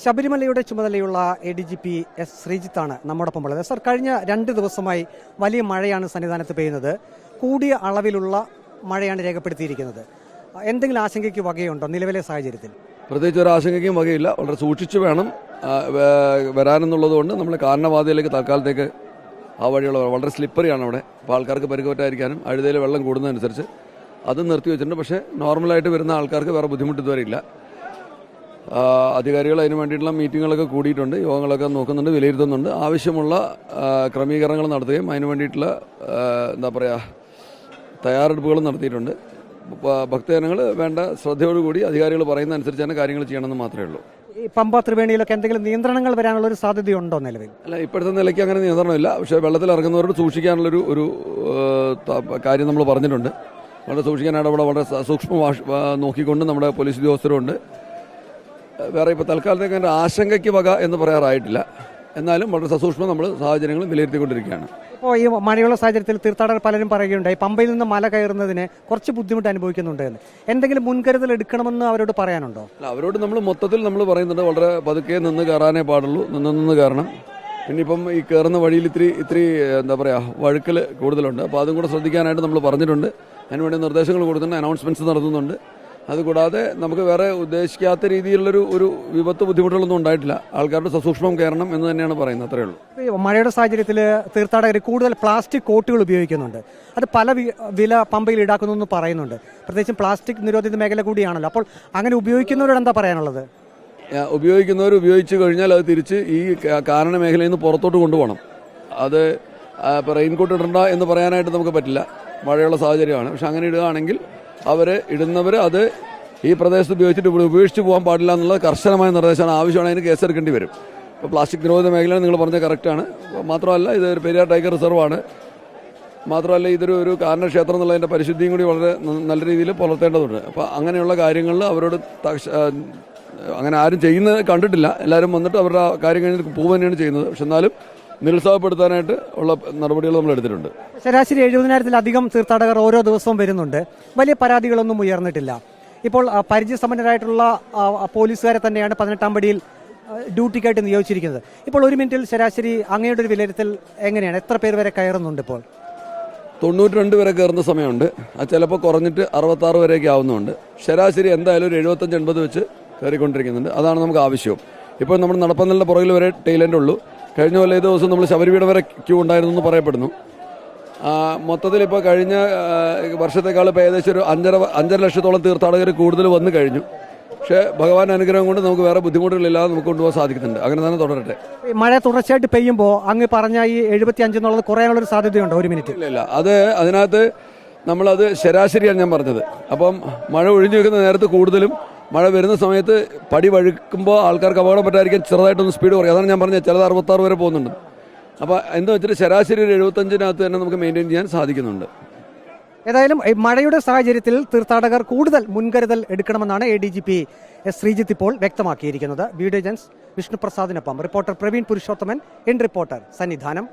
ശബരിമലയുടെ ചുമതലയുള്ള ADGP S. ശ്രീജിത്താണ് നമ്മോടൊപ്പം ഉള്ളത്. സർ, കഴിഞ്ഞ 2 ദിവസമായി വലിയ മഴയാണ് സന്നിധാനത്ത് പെയ്യുന്നത്. കൂടിയ അളവിലുള്ള മഴയാണ് രേഖപ്പെടുത്തിയിരിക്കുന്നത്. എന്തെങ്കിലും ആശങ്കയ്ക്ക് വകയുണ്ടോ നിലവിലെ സാഹചര്യത്തിൽ? പ്രത്യേകിച്ച് ഒരു ആശങ്കയ്ക്കും വകയില്ല. വളരെ സൂക്ഷിച്ചു വേണം വരാനെന്നുള്ളത് കൊണ്ട് നമ്മൾ കാരണവാദിയിലേക്ക് തൽക്കാലത്തേക്ക് ആ വഴിയുള്ള വളരെ സ്ലിപ്പറിയാണ് അവിടെ. അപ്പോൾ ആൾക്കാർക്ക് പരിക്കുപറ്റാതിരിക്കാനും അഴുതയിൽ വെള്ളം കൂടുന്നതനുസരിച്ച് അത് നിർത്തി വെച്ചിട്ടുണ്ട്. പക്ഷേ നോർമലായിട്ട് വരുന്ന ആൾക്കാർക്ക് വേറെ ബുദ്ധിമുട്ട് ഇതുവരെ ഇല്ല. അധികാരികൾ അതിന് വേണ്ടിയിട്ടുള്ള മീറ്റിങ്ങുകളൊക്കെ കൂടിയിട്ടുണ്ട്, യോഗങ്ങളൊക്കെ നോക്കുന്നുണ്ട്, വിലയിരുത്തുന്നുണ്ട്. ആവശ്യമുള്ള ക്രമീകരണങ്ങൾ നടത്തുകയും അതിന് വേണ്ടിയിട്ടുള്ള തയ്യാറെടുപ്പുകൾ നടത്തിയിട്ടുണ്ട്. ഭക്തജനങ്ങൾ വേണ്ട ശ്രദ്ധയോടുകൂടി അധികാരികൾ പറയുന്ന അനുസരിച്ച് തന്നെ കാര്യങ്ങൾ ചെയ്യണമെന്ന് മാത്രമേ ഉള്ളൂ. ഈ പമ്പ ത്രിവേണിയിലൊക്കെ എന്തെങ്കിലും നിയന്ത്രണങ്ങൾ വരാനുള്ള ഒരു സാധ്യതയുണ്ടോ നിലവിൽ? അല്ല, ഇപ്പോഴത്തെ നിലയ്ക്ക് അങ്ങനെ നിയന്ത്രണമില്ല. പക്ഷേ വെള്ളത്തിൽ ഇറങ്ങുന്നവരോട് സൂക്ഷിക്കാനുള്ളൊരു കാര്യം നമ്മൾ പറഞ്ഞിട്ടുണ്ട്. വളരെ സൂക്ഷിക്കാനായിട്ട് അവിടെ വളരെ സൂക്ഷ്മ നോക്കിക്കൊണ്ട് നമ്മുടെ പോലീസ് ഉദ്യോഗസ്ഥരുണ്ട്. വേറെ ഇപ്പോൾ തൽക്കാലത്തേക്ക് അതിൻ്റെ ആശങ്കയ്ക്ക് വക എന്ന് പറയാറായിട്ടില്ല. എന്നാലും വളരെ സസൂക്ഷ്മം നമ്മൾ സാഹചര്യങ്ങൾ വിലയിരുത്തിക്കൊണ്ടിരിക്കുകയാണ്. ഇപ്പോൾ ഈ മഴയുള്ള സാഹചര്യത്തിൽ തീർത്ഥാടകർ പലരും പറയുകയുണ്ടായി പമ്പയിൽ നിന്ന് മല കയറുന്നതിന് കുറച്ച് ബുദ്ധിമുട്ട് അനുഭവിക്കുന്നുണ്ട് എന്ന്. എന്തെങ്കിലും മുൻകരുതൽ എടുക്കണമെന്ന് അവരോട് പറയാനുണ്ടോ? അല്ല, അവരോട് നമ്മൾ മൊത്തത്തിൽ നമ്മൾ പറയുന്നുണ്ട്, വളരെ പതുക്കെ നിന്ന് കയറാനേ പാടുള്ളൂ, നിന്ന് കയറണം. പിന്നെ ഇപ്പം ഈ കയറുന്ന വഴിയിൽ ഇത്തിരി വഴുക്കൽ കൂടുതലുണ്ട്. അപ്പോൾ അതും കൂടെ ശ്രദ്ധിക്കാനായിട്ട് നമ്മൾ പറഞ്ഞിട്ടുണ്ട്. അതിനുവേണ്ടി നിർദ്ദേശങ്ങൾ കൊടുത്തിട്ടുണ്ട്, അനൗൺസ്മെൻറ്റ്സ് നടത്തുന്നുണ്ട്. അതുകൂടാതെ നമുക്ക് വേറെ ഉദ്ദേശിക്കാത്ത രീതിയിലുള്ളൊരു വിപത്ത് ബുദ്ധിമുട്ടുകളൊന്നും ഉണ്ടായിട്ടില്ല. ആൾക്കാരുടെ സസൂക്ഷ്മം കയറണം എന്ന് തന്നെയാണ് പറയുന്നത്. അത്രയേ ഉള്ളൂ. മഴയുടെ സാഹചര്യത്തിൽ തീർത്ഥാടകർ കൂടുതൽ പ്ലാസ്റ്റിക് കോട്ടുകൾ ഉപയോഗിക്കുന്നുണ്ട്. അത് പല വില പമ്പയിൽ ഈടാക്കുന്നു എന്ന് പറയുന്നുണ്ട്. പ്രത്യേകിച്ചും പ്ലാസ്റ്റിക് നിരോധിത മേഖല കൂടിയാണല്ലോ. അപ്പോൾ അങ്ങനെ ഉപയോഗിക്കുന്നവരോട് എന്താ പറയാനുള്ളത്? ഉപയോഗിക്കുന്നവർ ഉപയോഗിച്ച് കഴിഞ്ഞാൽ അത് തിരിച്ച് ഈ കാരണ മേഖലയിൽ നിന്ന് പുറത്തോട്ട് കൊണ്ടുപോകണം. അത് ഇപ്പോൾ റെയിൻകോട്ട് ഇടണ്ട എന്ന് പറയാനായിട്ട് നമുക്ക് പറ്റില്ല, മഴയുള്ള സാഹചര്യമാണ്. പക്ഷെ അങ്ങനെ ഇടുകയാണെങ്കിൽ ഇടുന്നവർ അത് ഈ പ്രദേശത്ത് ഉപയോഗിച്ചിട്ട് ഉപേക്ഷിച്ച് പോകാൻ പാടില്ല എന്നുള്ള കർശനമായ നിർദ്ദേശമാണ്. ആവശ്യമാണ്, അതിന് കേസെടുക്കേണ്ടി വരും. ഇപ്പോൾ പ്ലാസ്റ്റിക് നിരോധന മേഖല നിങ്ങൾ പറഞ്ഞത് കറക്റ്റാണ്. മാത്രമല്ല ഇതൊരു പെരിയാർ ടൈഗർ റിസർവാണ്. മാത്രമല്ല ഇതൊരു കാരണക്ഷേത്രം എന്നുള്ളതിൻ്റെ പരിശുദ്ധിയും കൂടി വളരെ നല്ല രീതിയിൽ പുലർത്തേണ്ടതുണ്ട്. അപ്പോൾ അങ്ങനെയുള്ള കാര്യങ്ങളിൽ അവരോട് അങ്ങനെ ആരും ചെയ്യുന്നത് കണ്ടിട്ടില്ല. എല്ലാവരും വന്നിട്ട് അവരുടെ കാര്യം കഴിഞ്ഞ് പോവുക തന്നെയാണ് ചെയ്യുന്നത്. പക്ഷെ എന്നാലും നിരുത്സാഹപ്പെടുത്താനായിട്ട് ഉള്ള നടപടികൾ നമ്മൾ എടുത്തിട്ടുണ്ട്. ശരാശരി 70,000-ലധികം തീർത്ഥാടകർ ഓരോ ദിവസവും വരുന്നുണ്ട്. വലിയ പരാതികളൊന്നും ഉയർന്നിട്ടില്ല. ഇപ്പോൾ പരിചയസമ്പന്നരായിട്ടുള്ള പോലീസുകാരെ തന്നെയാണ് 18-ാം പടിയിൽ ഡ്യൂട്ടിക്കായിട്ട് നിയോഗിച്ചിരിക്കുന്നത്. ഇപ്പോൾ 1 മിനിറ്റിൽ ശരാശരി അങ്ങയുടെ ഒരു വിലയിരുത്തൽ എങ്ങനെയാണ്? എത്ര പേർ വരെ കയറുന്നുണ്ട്? ഇപ്പോൾ 92 വരെ കയറുന്ന സമയമുണ്ട്. അത് ചിലപ്പോൾ കുറഞ്ഞിട്ട് 66 വരെയൊക്കെ ആവുന്നുണ്ട്. ശരാശരി എന്തായാലും ഒരു 75-80 വെച്ച് കയറിക്കൊണ്ടിരിക്കുന്നുണ്ട്. അതാണ് നമുക്ക് ആവശ്യവും. ഇപ്പോൾ നമ്മൾ നടപ്പന്തലിൻ്റെ പുറകിൽ വരെ ടൈലൻ്റ് ഉള്ളൂ. കഴിഞ്ഞ കൊല്ലം ഈ ദിവസം നമ്മൾ ശബരിമല വരെ ക്യൂ ഉണ്ടായിരുന്നു എന്ന് പറയപ്പെടുന്നു. മൊത്തത്തിൽ ഇപ്പോൾ കഴിഞ്ഞ വർഷത്തേക്കാൾ ഇപ്പോൾ ഏകദേശം ഒരു 5.5 ലക്ഷത്തോളം തീർത്ഥാടകർ കൂടുതൽ വന്നു കഴിഞ്ഞു. പക്ഷേ ഭഗവാന്റെ അനുഗ്രഹം കൊണ്ട് നമുക്ക് വേറെ ബുദ്ധിമുട്ടുകളില്ലാതെ നമുക്ക് കൊണ്ടുപോകാൻ സാധിക്കുന്നുണ്ട്. അങ്ങനെ തന്നെ തുടരട്ടെ. മഴ തുടർച്ചയായിട്ട് പെയ്യുമ്പോൾ അങ്ങ് പറഞ്ഞ ഈ 75 എന്നുള്ളത് കുറയാനുള്ളൊരു സാധ്യതയുണ്ടോ 1 മിനിറ്റ്? ഇല്ല, അതിനകത്ത് നമ്മളത് ശരാശരിയാണ് ഞാൻ പറഞ്ഞത്. അപ്പം മഴ ഒഴിഞ്ഞു വെക്കുന്ന നേരത്ത് കൂടുതലും മഴ വരുന്ന സമയത്ത് പടി വഴുക്കുമ്പോൾ ആൾക്കാർക്ക് അപകടം പറ്റാതിരിക്കാൻ ചെറുതായിട്ടൊന്ന് സ്പീഡ് കുറയും. അതാണ് ഞാൻ പറഞ്ഞത്, ചിലത് 66 വരെ പോകുന്നുണ്ട്. അപ്പോൾ എന്താ വെച്ചിട്ട് ശരാശരി ഒരു 75-നകത്ത് തന്നെ നമുക്ക് മെയിൻറ്റെയിൻ ചെയ്യാൻ സാധിക്കുന്നുണ്ട്. ഏതായാലും മഴയുടെ സാഹചര്യത്തിൽ തീർത്ഥാടകർ കൂടുതൽ മുൻകരുതൽ എടുക്കണമെന്നാണ് ADGP S. ശ്രീജിത്ത് ഇപ്പോൾ വ്യക്തമാക്കിയിരിക്കുന്നത്. വീഡിയോ ജേർണലിസ്റ്റ് വിഷ്ണുപ്രസാദിനൊപ്പം റിപ്പോർട്ടർ പ്രവീൺ പുരുഷോത്തമൻ, റിപ്പോർട്ടർ സന്നിധാനം.